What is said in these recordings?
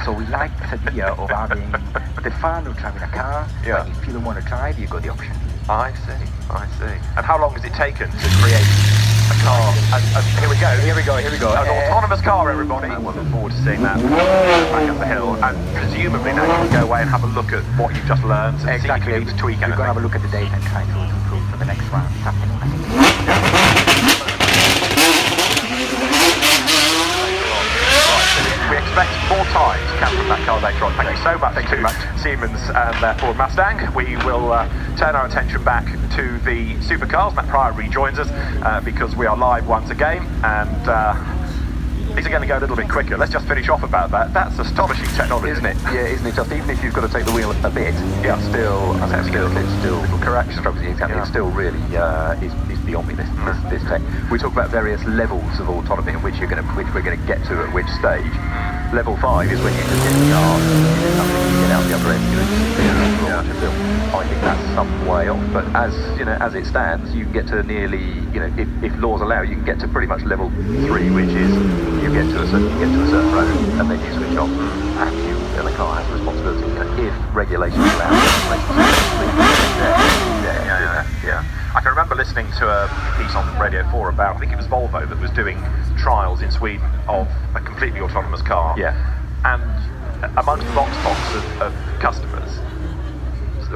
So we like the idea of having the fun of driving a car. Yeah. But if you don't want to drive, you got the option. I see. And how long has it taken to create a car? And here we go. An autonomous car, everybody. And we'll look forward to seeing that back up the hill. And presumably now you can go away and have a look at what you've just learned and see if you need to tweak anything. We're going to have a look at the data and try to improve for the next round this afternoon, I think. We expect more time to capture that car later on. Thank you so much to Siemens and their Ford Mustang. We will turn our attention back to the supercars. Matt Pryor rejoins us because we are live once again, and these are going to go a little bit quicker. Let's just finish off about that. That's astonishing technology, isn't it? Yeah, isn't it? Just even if you've got to take the wheel a bit, it's still correct. Exactly. It's still really is beyond me. This tech. We talk about various levels of autonomy in which we're going to get to at which stage. Level 5 is when you just get in the car, you do something, you get out the other end, you watch a film. I think that's some way off, but as it stands, you can get to nearly, if laws allow, you can get to pretty much level 3, which is you get to a certain road and then you switch off, and the car has responsibility. If regulations allow, Yeah. I can remember listening to a piece on Radio 4 about, I think it was Volvo that was doing trials in Sweden of a completely autonomous car. Yeah. And amongst the box of customers,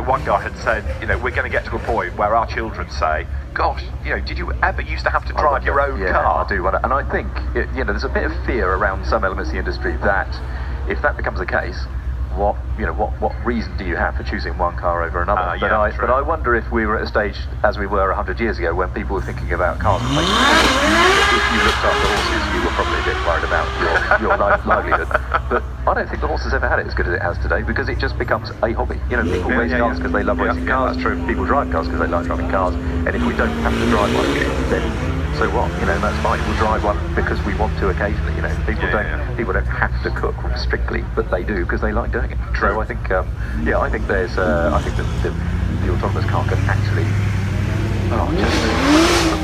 one guy had said, we're going to get to a point where our children say, gosh, did you ever used to have to drive your own car? I do wonder. And I think, there's a bit of fear around some elements of the industry that if that becomes the case, what reason do you have for choosing one car over another? But I wonder if we were at a stage as we were 100 years ago when people were thinking about cars replacing horses. If you looked after horses, you were probably a bit worried about your livelihood. But I don't think the horse has ever had it as good as it has today because it just becomes a hobby. People race cars because they love racing cars. That's true. People drive cars because they like driving cars. And if we don't have to drive one, then so what? That's fine. We'll drive one because we want to occasionally. People don't have to cook strictly, but they do because they like doing it. True. So I think, I think there's, I think that the autonomous car can actually just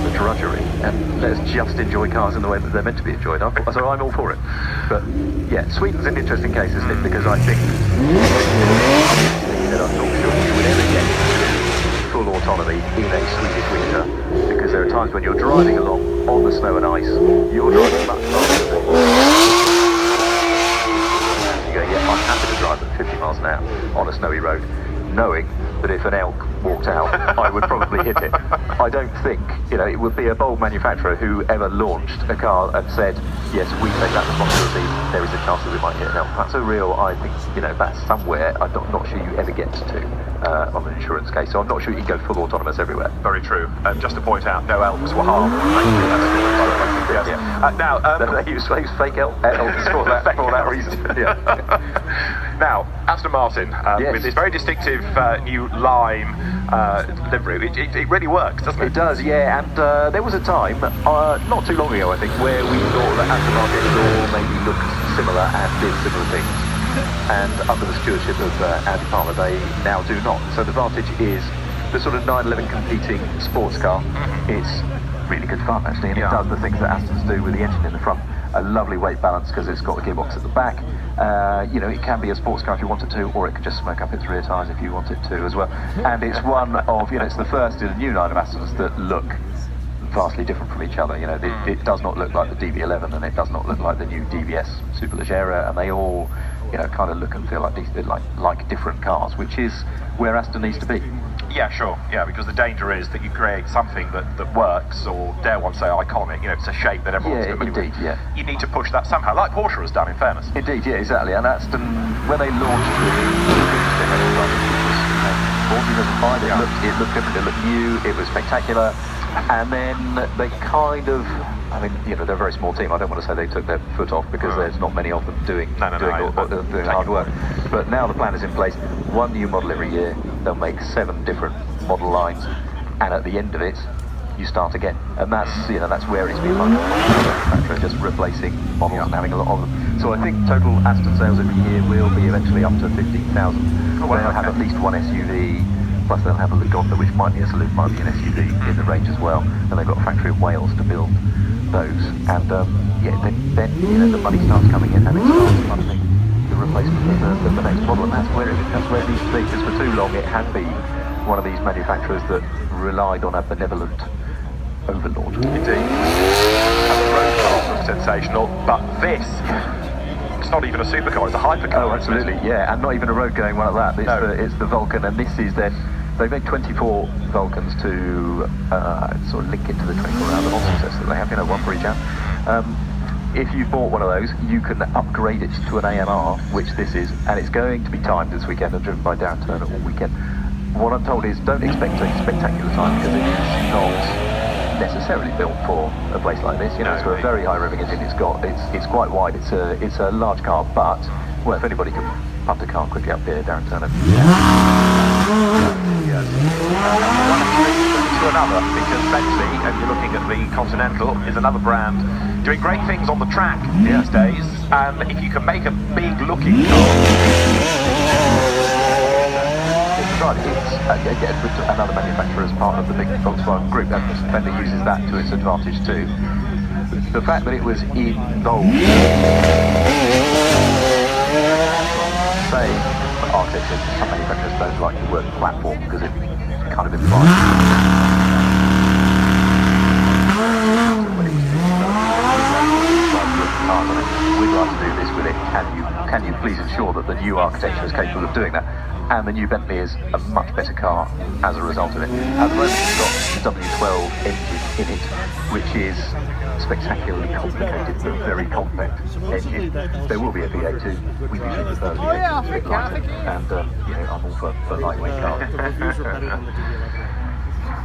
the drudgery and let's just enjoy cars in the way that they're meant to be enjoyed. So I'm all for it. But yeah, Sweden's an interesting case, isn't it? Because I think that I'm not sure you would ever get full autonomy in a Swedish winter, because there are times when you're driving along on the snow and ice, you're driving much faster than you go, I'm happy to drive at 50 miles an hour on a snowy road, knowing that if an elk walked out, I would probably hit it. I don't think, it would be a bold manufacturer who ever launched a car and said, yes, we take that responsibility, there is a chance that we might hit an elk. That's a real, I think, that's somewhere I'm not sure you ever get to on an insurance case. So I'm not sure you can go full autonomous everywhere. Very true. Just to point out, no elks were harmed. Now, they use fake elks for that reason. Now, Aston Martin, with this very distinctive new lime livery, it really works, doesn't it? It does, yeah. And there was a time, not too long ago, I think, where we thought that Aston Martin all maybe looked similar and did similar things. And under the stewardship of Andy Palmer, they now do not. So the Vantage is the sort of 911 competing sports car. It's really good fun, actually, and it does the things that Aston's do with the engine in the front. A lovely weight balance because it's got a gearbox at the back. It can be a sports car if you want it to, or it can just smoke up its rear tyres if you want it to as well. And it's one of, it's the first in a new line of Astons that look vastly different from each other. It does not look like the DB11 and it does not look like the new DBS Superleggera, and they all, kind of look and feel like different cars, which is where Aston needs to be. Yeah, sure. Yeah, because the danger is that you create something that works, or dare one say iconic. It's a shape that everyone's familiar with. Yeah. You need to push that somehow, like Porsche has done, in fairness. Indeed, yeah, exactly. And Aston, when they launched the 2005, it looked different, it looked new, it was spectacular. And then they kind of, they're a very small team. I don't want to say they took their foot off because there's not many of them doing hard work. But now the plan is in place. One new model every year. They'll make 7 different model lines, and at the end of it, you start again. And that's where it's been like manufacturer, just replacing models and having a lot of them. So I think total Aston sales every year will be eventually up to 15,000. They'll have at least one SUV. Plus they'll have a Lagonda, which might be a saloon, might be an SUV in the range as well. And they've got a factory in Wales to build those. And then the money starts coming in and it starts funding the replacement long it has been one of these manufacturers that relied on a benevolent overlord. Indeed. And the road cars look sensational, but this, it's not even a supercar, it's a hypercar. Oh, absolutely, yeah, and not even a road-going one at that. It's the Vulcan, and this is then, they made 24 Vulcans to sort of link it to the 24-hour velocity test that they have, one for each hour. If you bought one of those, you can upgrade it to an AMR, which this is, and it's going to be timed this weekend and driven by Darren Turner all weekend. What I'm told is don't expect a spectacular time because it is not necessarily built for a place like this. It's got a very high revving engine. It's quite wide. It's a large car, but well, if anybody can punt a car quickly up here, Darren Turner. To another, because Bentley, and you're looking at the Continental, is another brand doing great things on the track these days. And if you can make a big looking car, again, with another manufacturer as part of the big Volkswagen group, and Bentley uses that to its advantage too. The fact that it was involved, say, architecture, some manufacturers don't like the word platform because it kind of implies. We'd like to do this with it. Can you please ensure that the new architecture is capable of doing that? And the new Bentley is a much better car as a result of it. At the moment it's got the W12 engine in it, which is spectacularly complicated but very compact engine. There will be a V8 too. We usually prefer the V8 a bit lighter, and I'm all for lightweight cars.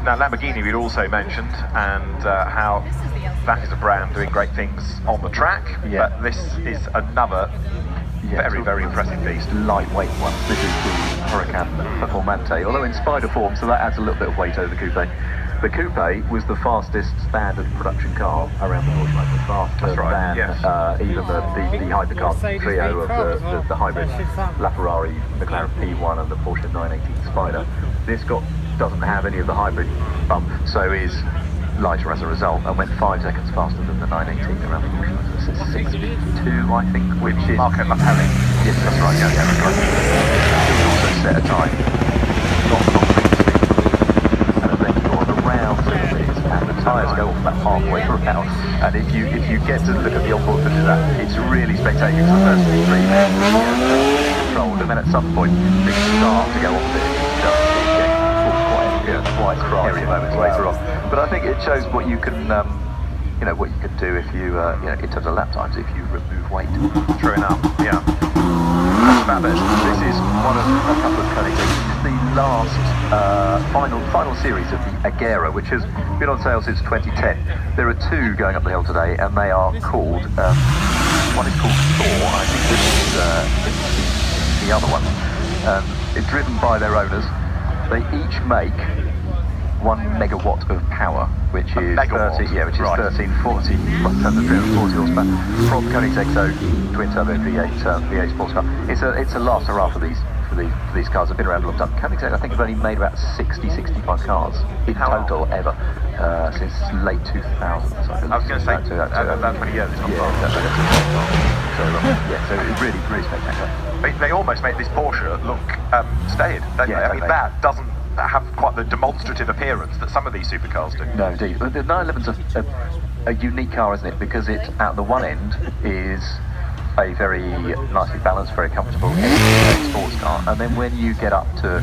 Now Lamborghini we'd also mentioned, and how that is a brand doing great things on the track, but this is another very, very impressive beast. Lightweight one. This is the Huracan Performante, although in spider form, so that adds a little bit of weight over the coupe. The coupe was the fastest standard production car around the Porsche market, faster than even the hypercar trio of the hybrid LaFerrari, McLaren P1 and the Porsche 918 Spider. This doesn't have any of the hybrid bump, so is lighter as a result, and went 5 seconds faster than the 918 around the Porsche. 6:52, I think, which is Marco Lapelli. Yes, that's right. Yeah, that's right. It also set a time, not previously, and then you're around 6 minutes, and the tyres go off about halfway around. And if you get to look at the onboard footage of that, it's really spectacular. So the first 3 minutes controlled, and then at some point things start to go off a bit. Quite scary moments later on. But I think it shows what you can, what you can do if you, in terms of lap times, if you remove weight. True enough, yeah. About this is one of a couple of Koenigsegg. This is the last, final series of the Agera, which has been on sale since 2010. There are 2 going up the hill today, and they are called, one is called Thor, I think this is the other one. It's driven by their owners. They each make 1 megawatt of power, which is 1340 horsepower from Koenigsegg twin turbo V8 sports car. It's a last hurrah for these cars. Have been around a long time. Koenigsegg, I think, have only made about 65 cars in total ever since late 2000s. I was going to say about 20 years. So it's really spectacular. They almost make this Porsche look staid, don't they? I mean, that doesn't have quite the demonstrative appearance that some of these supercars do. No, indeed. But the 911's a unique car, isn't it? Because it, at the one end, is a very nicely balanced, very comfortable sports car, and then when you get up to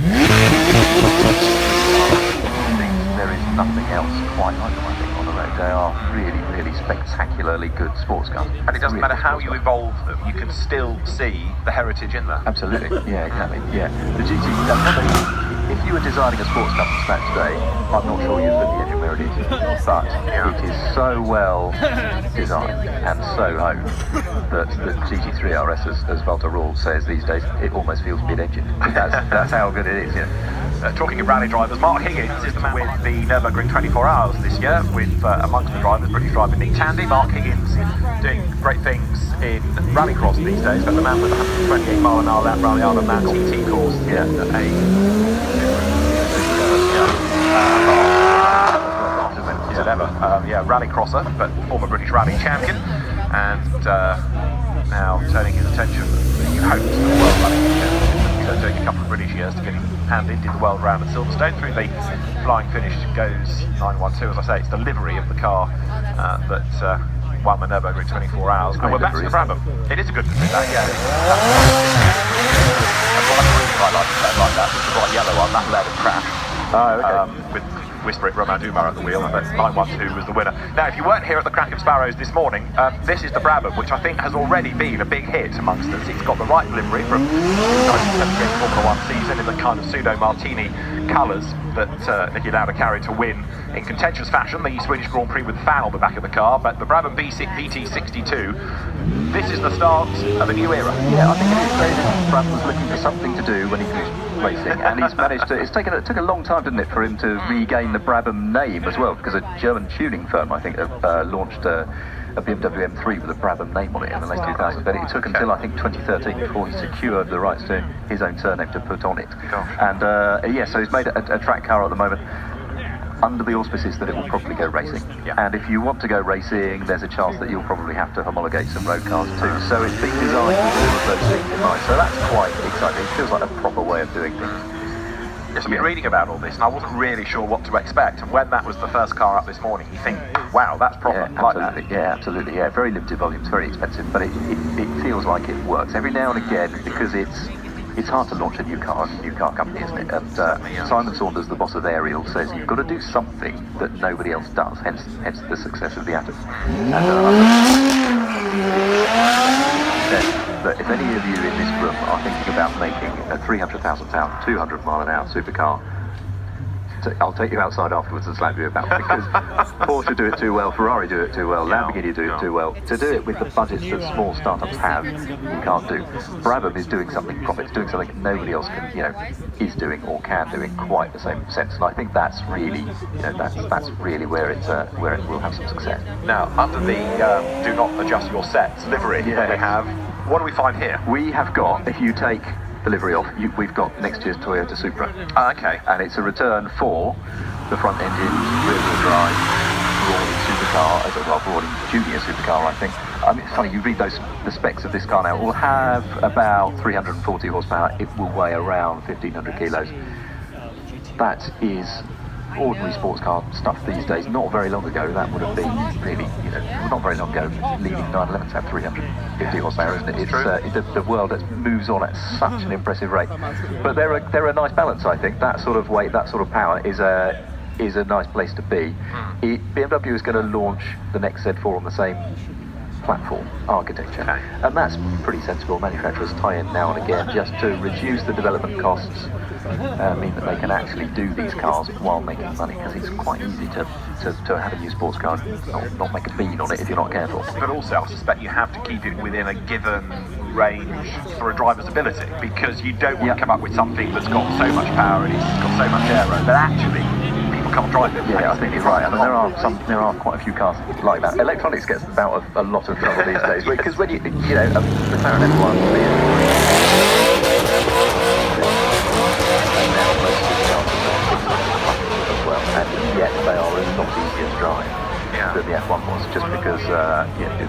there is nothing else quite like them, I think, on the road. They are really, really spectacularly good sports cars. And it doesn't matter how you evolve them, you can still see the heritage in them. Absolutely, yeah, exactly, yeah. The GT, if you were designing a sports car from scratch today, I'm not sure you'd put the engine where it is, but it is so well designed and so honed that the GT3 RS, as Walter Rall says these days, it almost feels mid-engine. That's how good it is, yeah. Talking of rally drivers, Mark Higgins is the man with the Nürburgring 24 Hours this year, with amongst the drivers, British driver Nick Tandy. Mark Higgins doing great things in rallycross these days, but the man with the 128 mile an hour lap rally Ironman TT course, rally crosser, but former British rally champion, and now turning his attention, he hopes, to the World Rally Championship. after doing a couple of British years to getting hand-in the world round at Silverstone. Through the flying finish goes 912. As I say, it's the livery of the car that won the Nürburgring 24 hours. And we're back to the Brabham. It is a good livery, that, yeah. I like that. It's the bright yellow one, that led a crash. Oh, okay. With Whisper it, Romain Dumas at the wheel, and that 912 was the winner. Now, if you weren't here at the Crack of Sparrows this morning, this is the Brabham, which I think has already been a big hit amongst us. It's got the right livery from the 1978 Formula 1 season in the kind of pseudo-martini colours that Niki Lauda carried to win in contentious fashion the Swedish Grand Prix with the fan on the back of the car. But the Brabham BT62, this is the start of a new era. Yeah, I think it is great that Brabham was looking for something to do when he finished racing, and he's managed to. It took a long time, didn't it, for him to regain the Brabham name as well, because a German tuning firm, I think, launched a BMW M3 with a Brabham name on it in the late 2000s. But it took until I think 2013 before he secured the rights to his own surname to put on it. And yeah, so he's made a track car at the moment under the auspices that it will probably go racing. Yeah. And if you want to go racing, there's a chance that you'll probably have to homologate some road cars too. So it's been designed with all of those things in mind. So that's quite exciting. It feels like a proper way of doing things. Yes, I've been reading about all this, and I wasn't really sure what to expect. And when that was the first car up this morning, you think, wow, that's proper. Yeah, absolutely. Yeah, absolutely. Yeah, very limited volumes, very expensive, but it feels like it works every now and again, because it's hard to launch a new car company, isn't it? And Simon Saunders, the boss of Ariel, says you've got to do something that nobody else does. Hence the success of the Atom. And that if any of you in this room are thinking about making a 300,000-pound, 200-mile-an-hour supercar, I'll take you outside afterwards and slap you about, because Porsche do it too well, Ferrari do it too well, Lamborghini do it too well. To do it with the budgets that small startups have, you can't do. Brabham is doing something proper. It's doing something nobody else can, is doing or can do in quite the same sense. And I think that's really, that's really where it will have some success. Now, under the do not adjust your sets livery, we have, what do we find here? We have got, if you take the livery off, we've got next year's Toyota Supra. Okay. And it's a return for the front engine, rear-wheel drive, Brawling supercar, Brawling junior supercar, I think. I mean, it's funny, you read the specs of this car now. It will have about 340 horsepower. It will weigh around 1,500 kilos. That is ordinary sports car stuff these days. Not very long ago, that would have been really, not very long ago, leading 911s have 350 horsepower, isn't it? It's the world that moves on at such an impressive rate. But they're a nice balance, I think. That sort of weight, that sort of power is a nice place to be. BMW is going to launch the next Z4 on the same platform architecture, and that's pretty sensible. Manufacturers tie in now and again just to reduce the development costs, mean that they can actually do these cars while making money, because it's quite easy to have a new sports car and not make a bean on it if you're not careful. But also, I suspect you have to keep it within a given range for a driver's ability, because you don't want to come up with something that's got so much power and it's got so much aero that actually people can't drive it. Yeah, I think you're right. I mean, there are quite a few cars like that. Electronics gets out of a lot of trouble these days, because when the McLaren F1, and yet they are a lot easier to drive than the F1 was, just because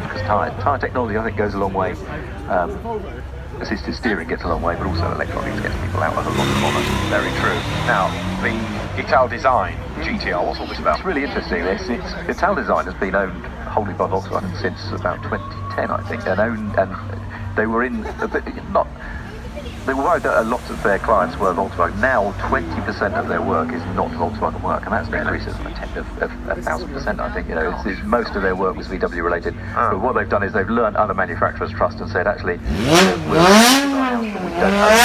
because tyre technology, I think, goes a long way. Assisted steering gets a long way, but also electronics gets people out of a lot of bother. Very true. Now, the Ital Design GTR, what's all this about? It's really interesting. Ital Design has been owned wholly by Volkswagen since about 2010, I think, and they were in they were worried that a lot of their clients were Volkswagen. Now 20% of their work is not Volkswagen work, and that's an increase of 1,000%, I think. Most of their work was VW related. But what they've done is they've learned other manufacturers' trust and said, actually, we'll design but we don't own it.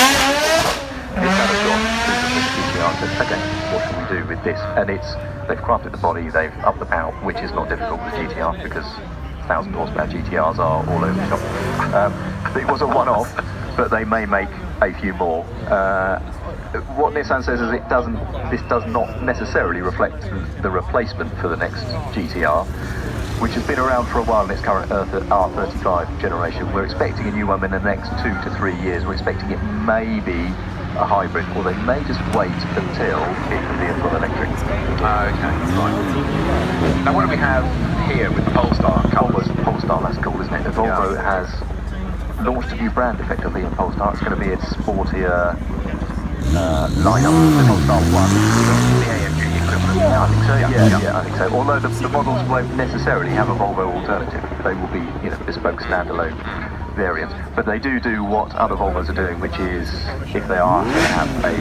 Okay, what can we do with this? And they've crafted the body, they've upped the power, which is not difficult with GTR, because 1,000 horsepower GTRs are all over the shop. It was a one-off, but they may make a few more. What Nissan says is this does not necessarily reflect the replacement for the next GTR, which has been around for a while in its current R35 generation. We're expecting a new one in the next 2 to 3 years. We're expecting it may be a hybrid, or they may just wait until it can be a full electric. Okay, right. Now, what do we have here with the Polestar? Polestar, that's cool, isn't it? The Volvo has launched a new brand effectively in Polestar. It's going to be its sportier lineup, the Polestar 1. The AMG equivalent. Yeah, I think so. Yeah, I think so. Although the models won't necessarily have a Volvo alternative. They will be, bespoke standalone variants. But they do what other Volvos are doing, which is, if they are going to have a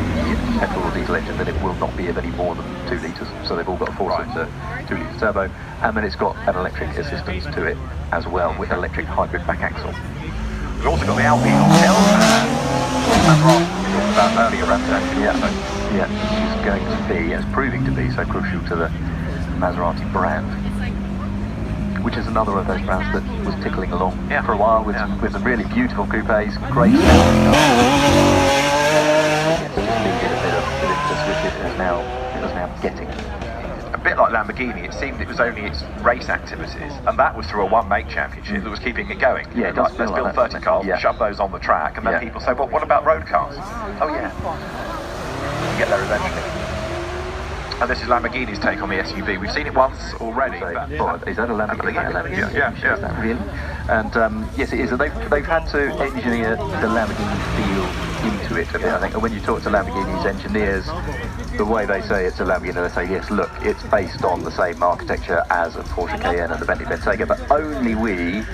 petrol or diesel engine, then it will not be of any more than 2 litres. So they've all got a 4-cylinder, 2-litre turbo, and then it's got an electric assistance to it as well, with electric hybrid back axle. We've also got the Alpine on hill. That's what we talked about earlier, Yeah, which is going to be, it's proving to be so crucial to the Maserati brand, which is another of those brands that was tickling along for a while with some really beautiful coupes, great sound. It's just needed a bit of impetus, which it is now getting. A bit like Lamborghini, it seemed it was only its race activities, and that was through a one-make championship that was keeping it going. Yeah, it does let's feel build like 30 cars, shove those on the track, and then people say, well, what about road cars? Oh yeah, you get there eventually. And this is Lamborghini's take on the SUV. We've seen it once already. Is that a Lamborghini? Yeah. Is that really? And yes, it is. They've had to engineer the Lamborghini feel into it a bit, I think. And when you talk to Lamborghini's engineers, the way they say it's a Lamborghini, they say, yes, look, it's based on the same architecture as a Porsche Cayenne and the Bentley Bentayga, but only we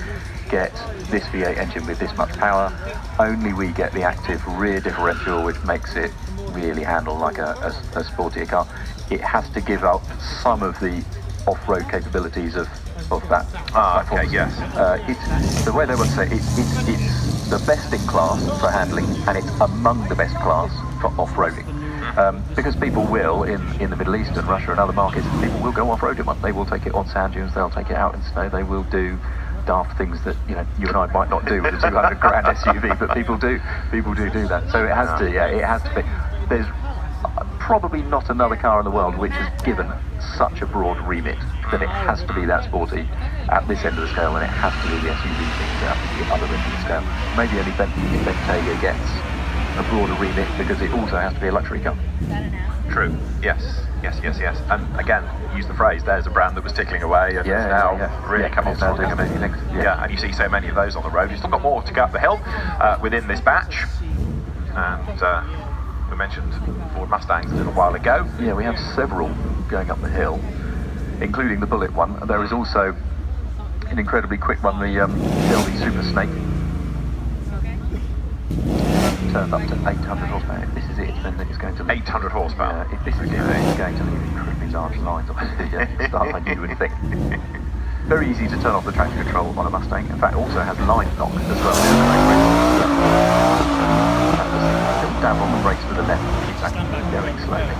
get this V8 engine with this much power. Only we get the active rear differential, which makes it really handle like a sportier car. It has to give up some of the off-road capabilities of that platform. Okay, yes. It's the way they would say it's the best in class for handling, and it's among the best class for off-roading. Because people will, in the Middle East and Russia and other markets, people will go off-road in one. They will take it on sand dunes, they'll take it out in snow, they will do daft things that you and I might not do with a 200 grand SUV, but people do that. So it has to be. There's probably not another car in the world which has given such a broad remit that it has to be that sporty at this end of the scale, and it has to be the SUV things at the other end of the scale. Maybe only Bentayga gets a broader remit because it also has to be a luxury car. True. Yes. And again, use the phrase, there's a brand that was tickling away and is now really coming now doing amazing things. Yeah, and you see so many of those on the road. You've still got more to go up the hill within this batch. And we mentioned Ford Mustangs a little while ago. Yeah, we have several going up the hill, including the Bullet one. There is also an incredibly quick one, the Shelby Super Snake. Turns up to 800 horsepower. If this is it, then it's going to leave 800 horsepower. If this is it, it's going to leave incredibly large lines on the start line, you would think. Very easy to turn off the traction control on a Mustang. In fact, it also has line lock as well. Dab on the brakes with the left, keeps actually going slowly.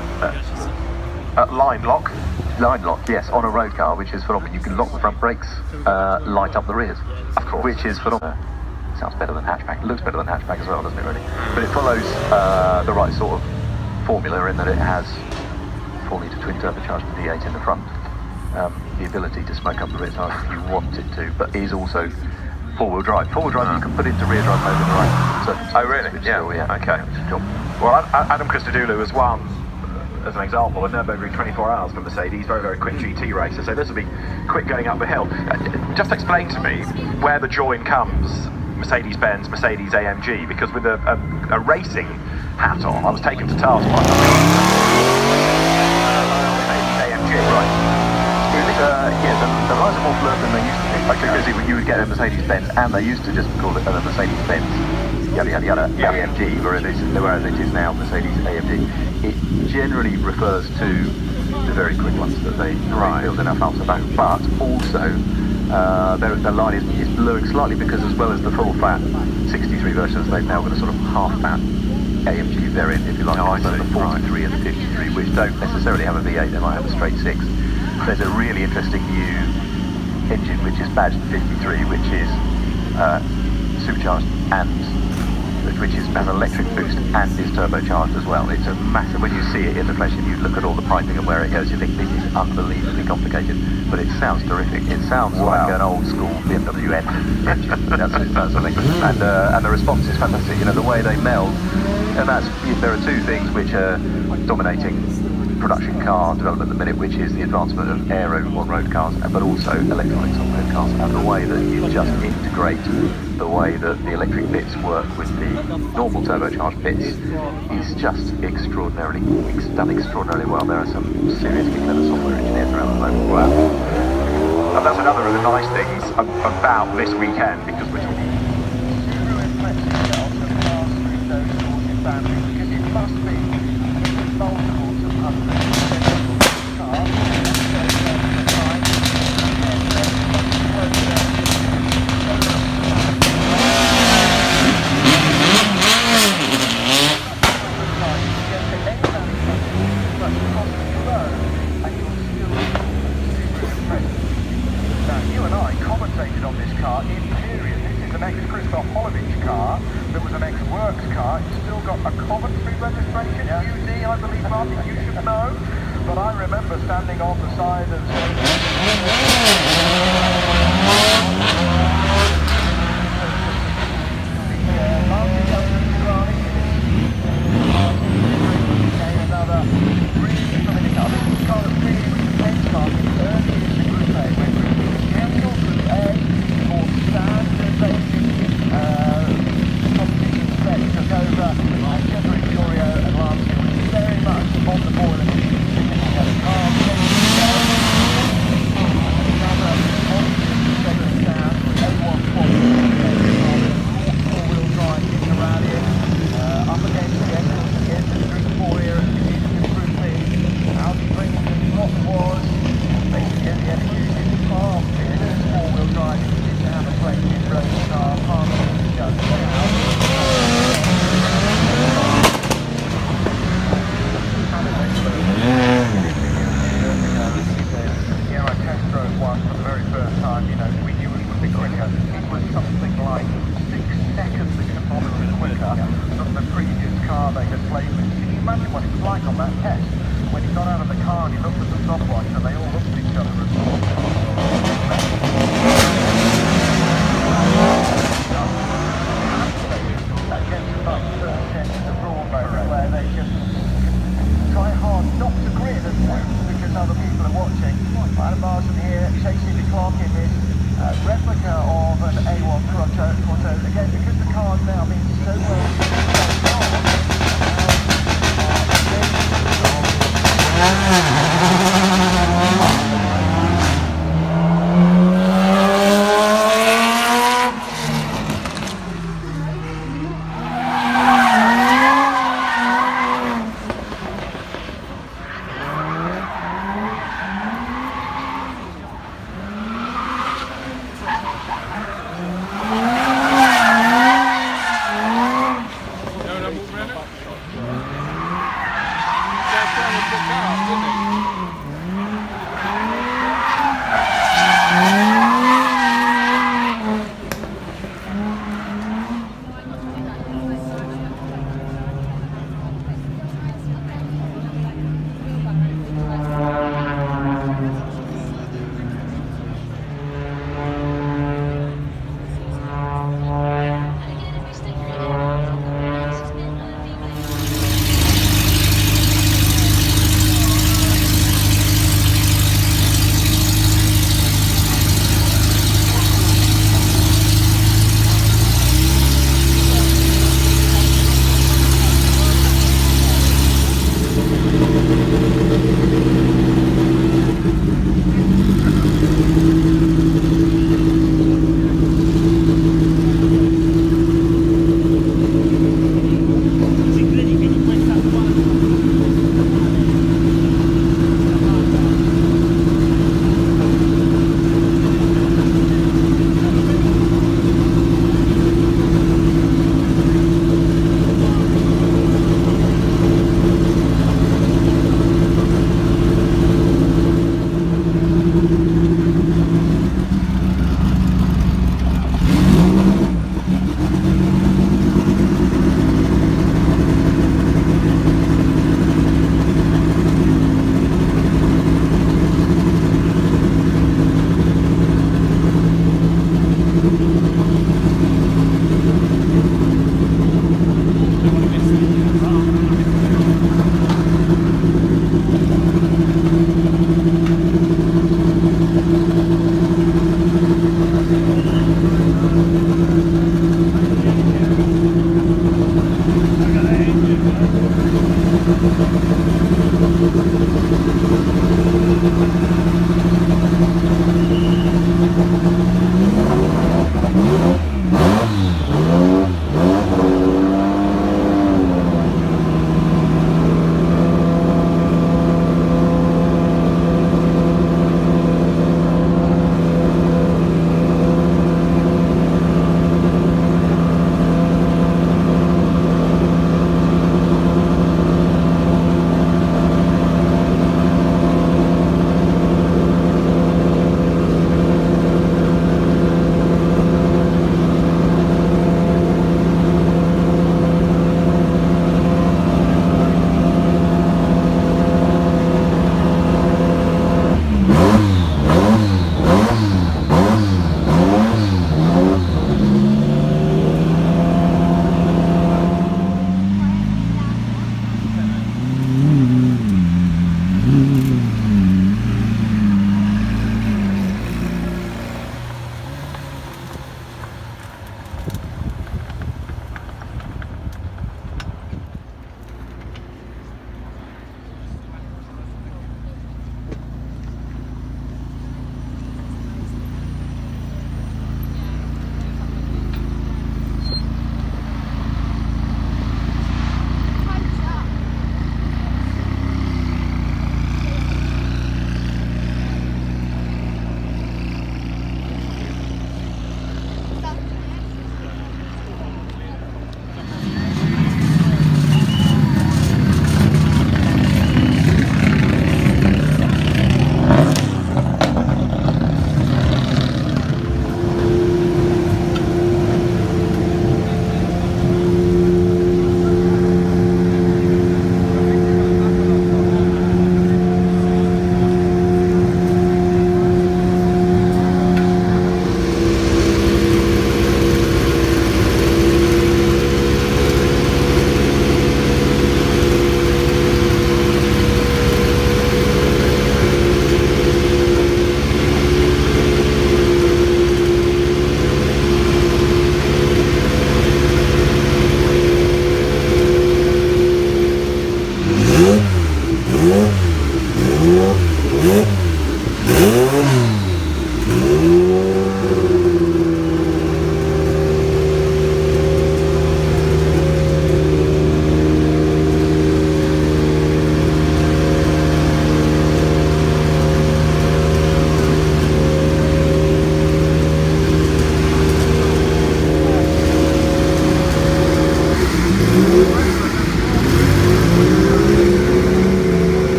Line lock? Line lock, yes, on a road car, which is phenomenal. You can lock the front brakes, light up the rears, of course, which is phenomenal. Sounds better than hatchback. It looks better than hatchback as well, doesn't it, really? But it follows the right sort of formula in that it has 4-litre twin turbocharged V8 in the front, the ability to smoke up the rear tyres if you want it to, but is also four-wheel drive. Four-wheel drive you can put into rear drive mode in the right. Oh, really? Yeah. Okay. Well, Adam Christodoulou has won, as an example, a Nürburgring 24 hours for Mercedes, very, very quick GT racer, so this will be quick going up the hill. Just explain to me where the join comes, Mercedes-Benz, Mercedes AMG, because with a racing hat on, I was taken to task by Mercedes AMG. Right. The lines are more blurred than they used to be. Because you would get a Mercedes-Benz, and they used to just call it a Mercedes-Benz AMG, whereas it is now Mercedes AMG. It generally refers to the very quick ones that they build enough up about, but also the line is blurring slightly because, as well as the full fat 63 versions, they've now got a sort of half fat AMG variant, if you like, so the 43 and the 53, which don't necessarily have a V8, they might have a straight 6. There's a really interesting new engine which is badged 53, which is supercharged and which has an electric boost and is turbocharged as well. It's a massive, when you see it in the flesh and you look at all the piping and where it goes, you think this is unbelievably complicated, but it sounds terrific. It sounds like an old school BMW engine. That's the thing. And the response is fantastic. The way they meld, and there are two things which are dominating production car development at the minute, which is the advancement of aero on-road cars, but also electronics on-road cars, and the way that you just integrate the way that the electric bits work with the normal turbocharged bits is just extraordinarily, it's done extraordinarily well. There are some seriously clever software engineers around the moment. Wow. And that's another of the nice things about this weekend, because we're talking. Because it must be multiples of hundreds you and I commentated on this car in period. This is an ex-Christoph Holovich car. There was an ex-Works car. It's still got a Coventry registration, UD, I believe, Martin, you should know. But I remember standing on the side and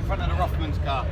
in front of the Rothman's car.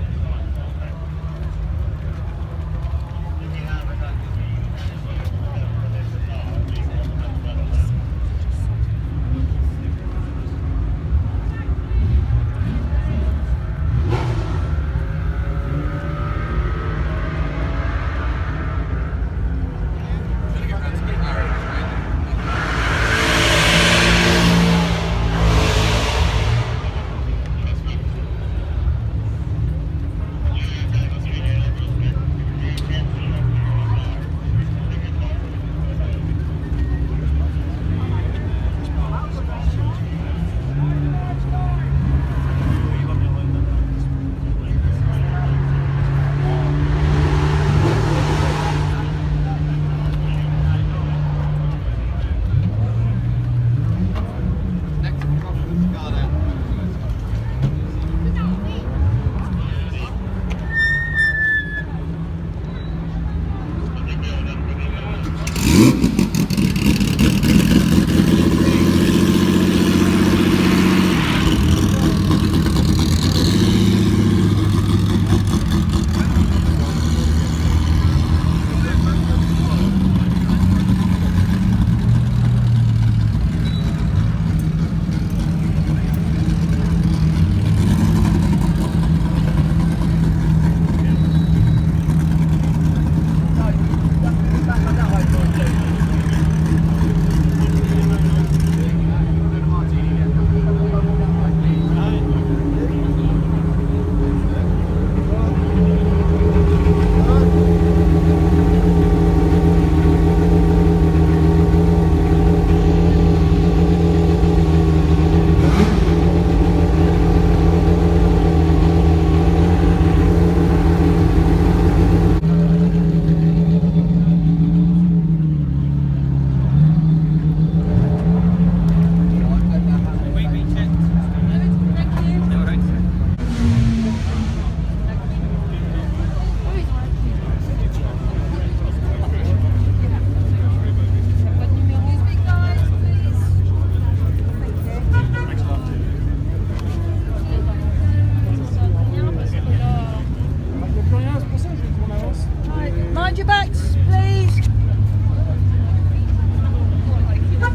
Mind your backs, please.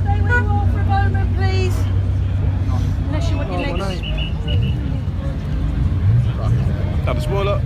Stay where you are for a moment, please. Unless you want your legs. Double spoiler.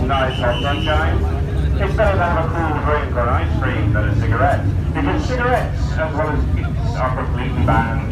nice hot sunshine, it's better to have a cool drink or ice cream than a cigarette, because cigarettes, as well as pizza, are completely banned.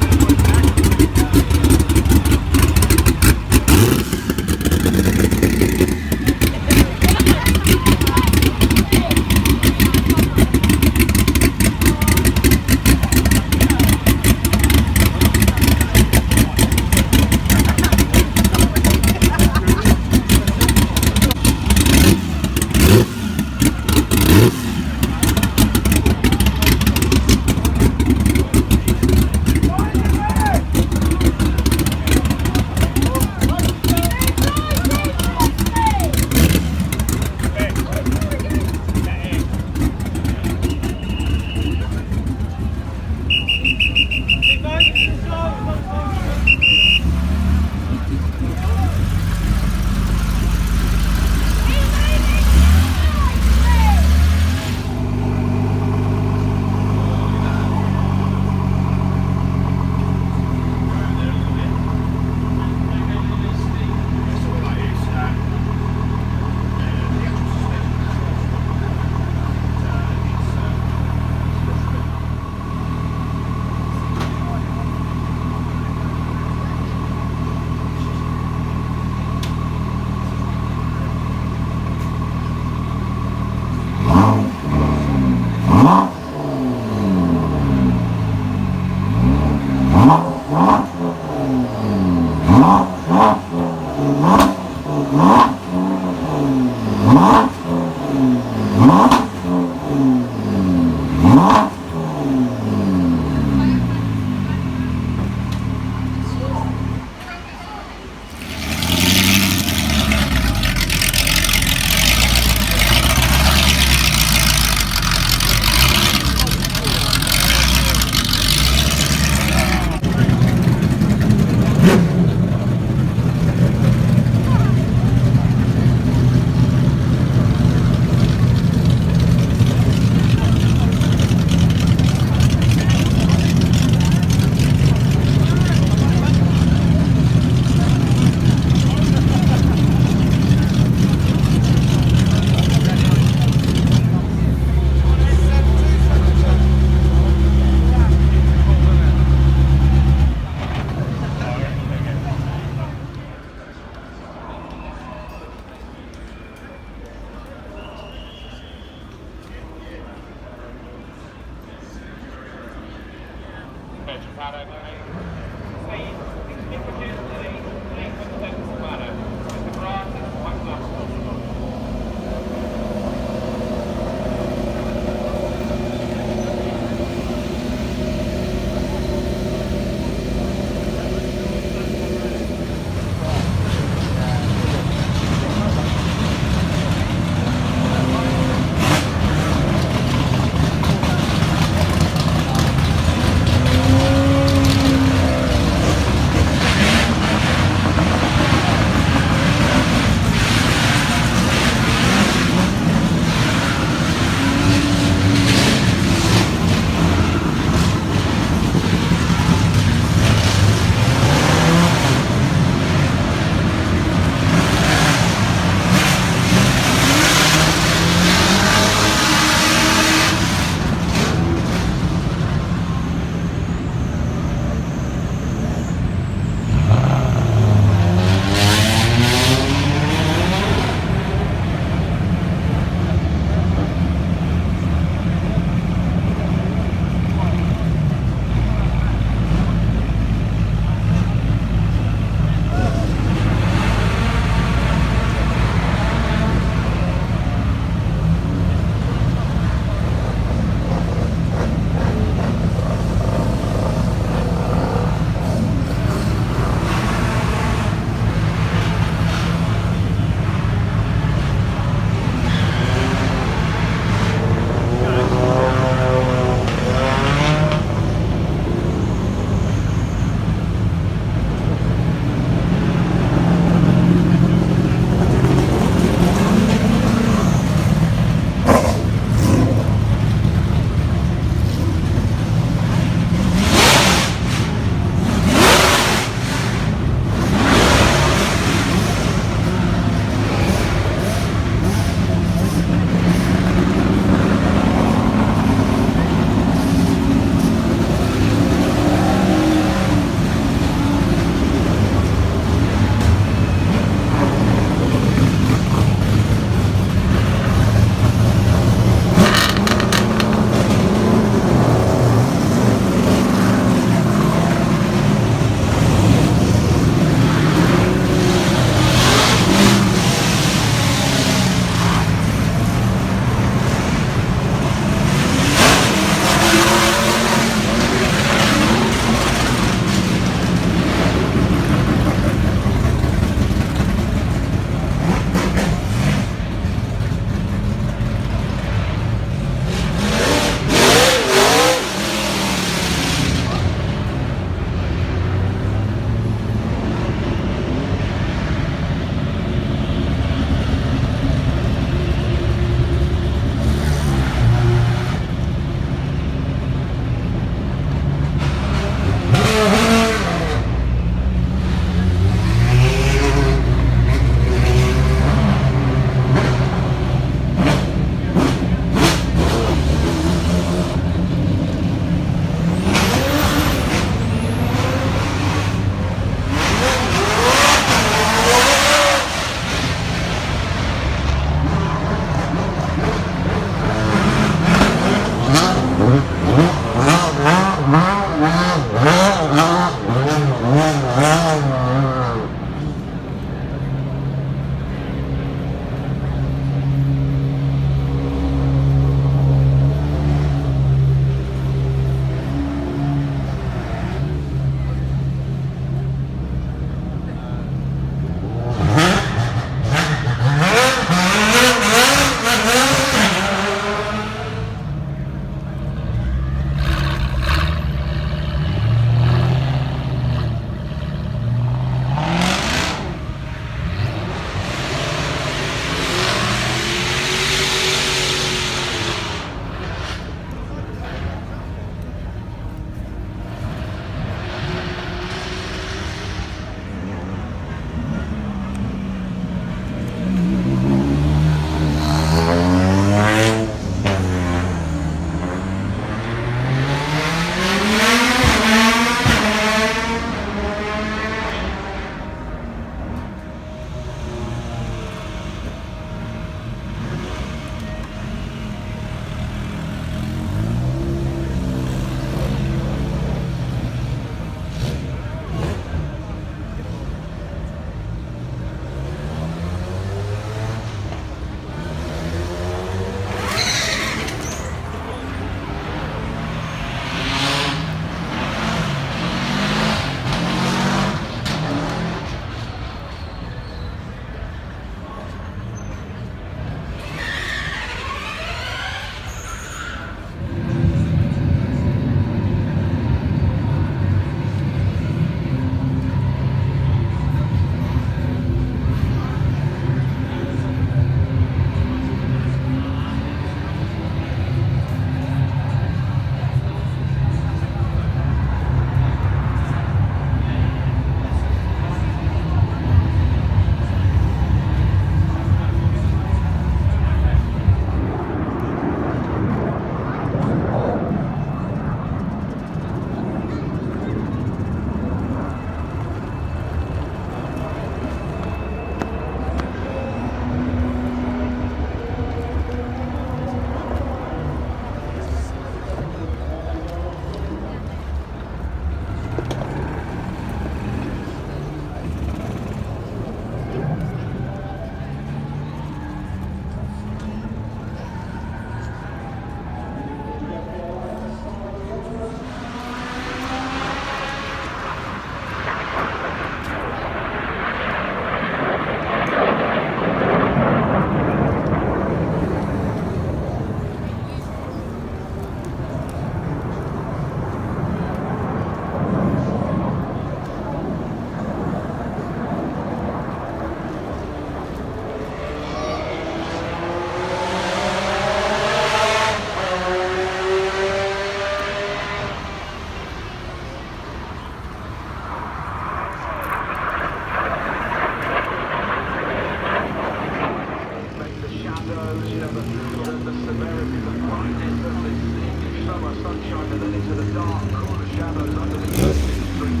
sunshine and then into the dark, cooler shadows underneath the street.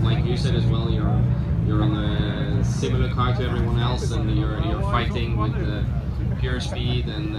Like you said as well, you're on a similar car to everyone else, and you're fighting with pure speed and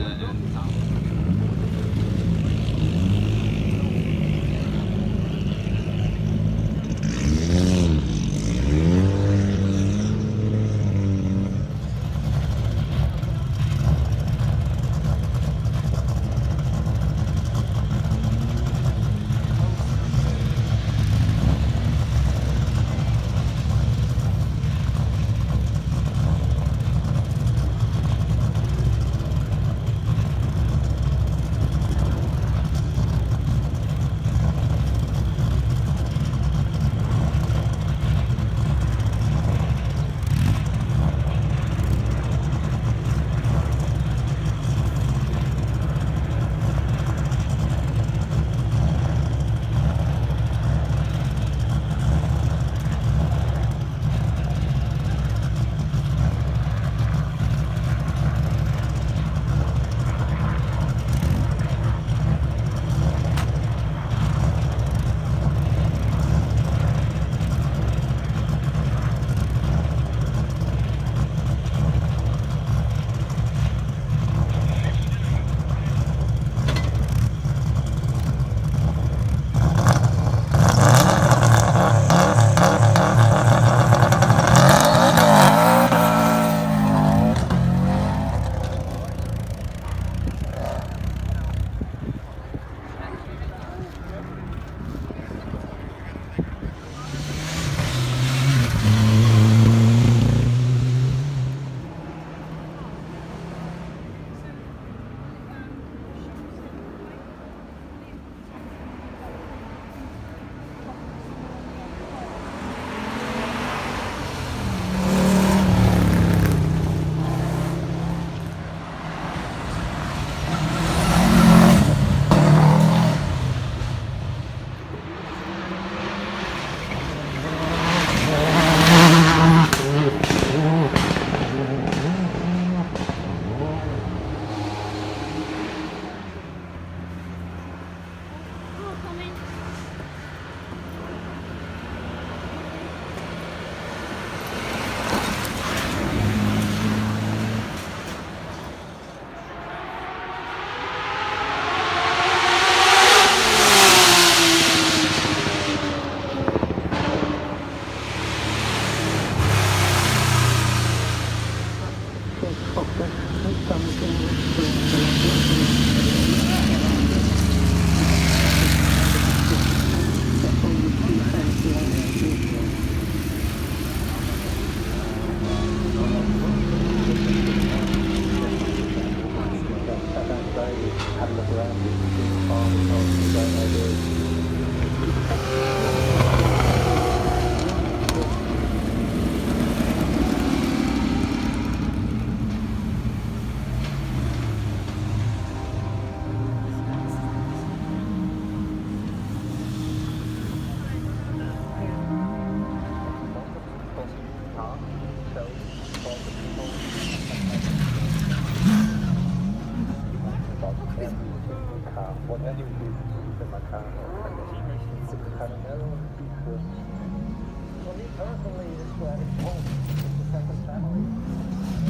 Personally, it's home. It's a second family.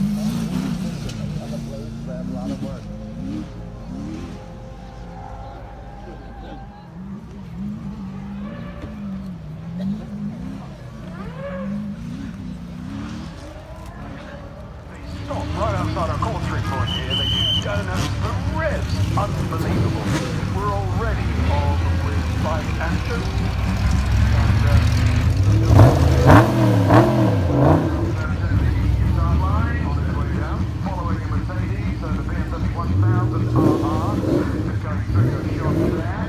outside our Court Street point here. They use donuts for ribs. Unbelievable. We're already on with bike action. Following a Mercedes, so the BMW 1000 RR is going through your shop there.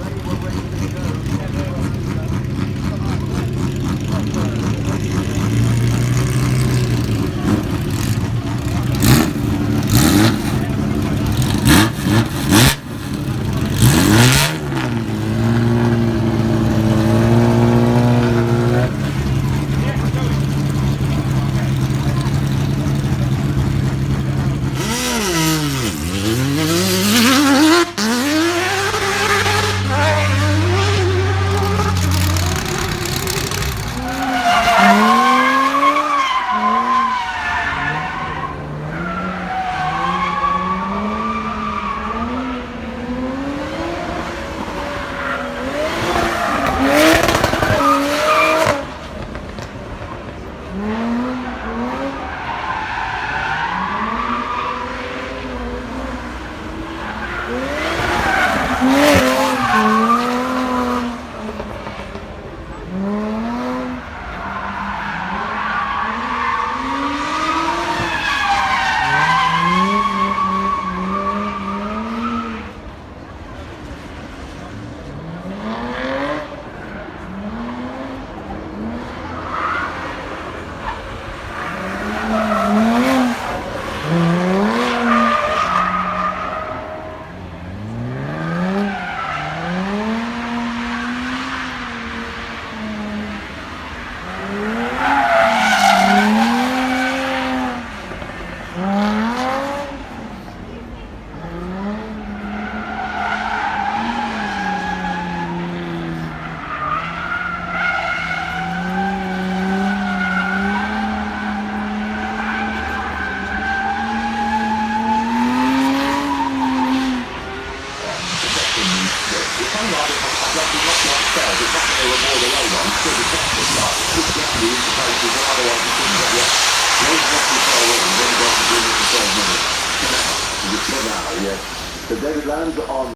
They were ready to go. So David lands on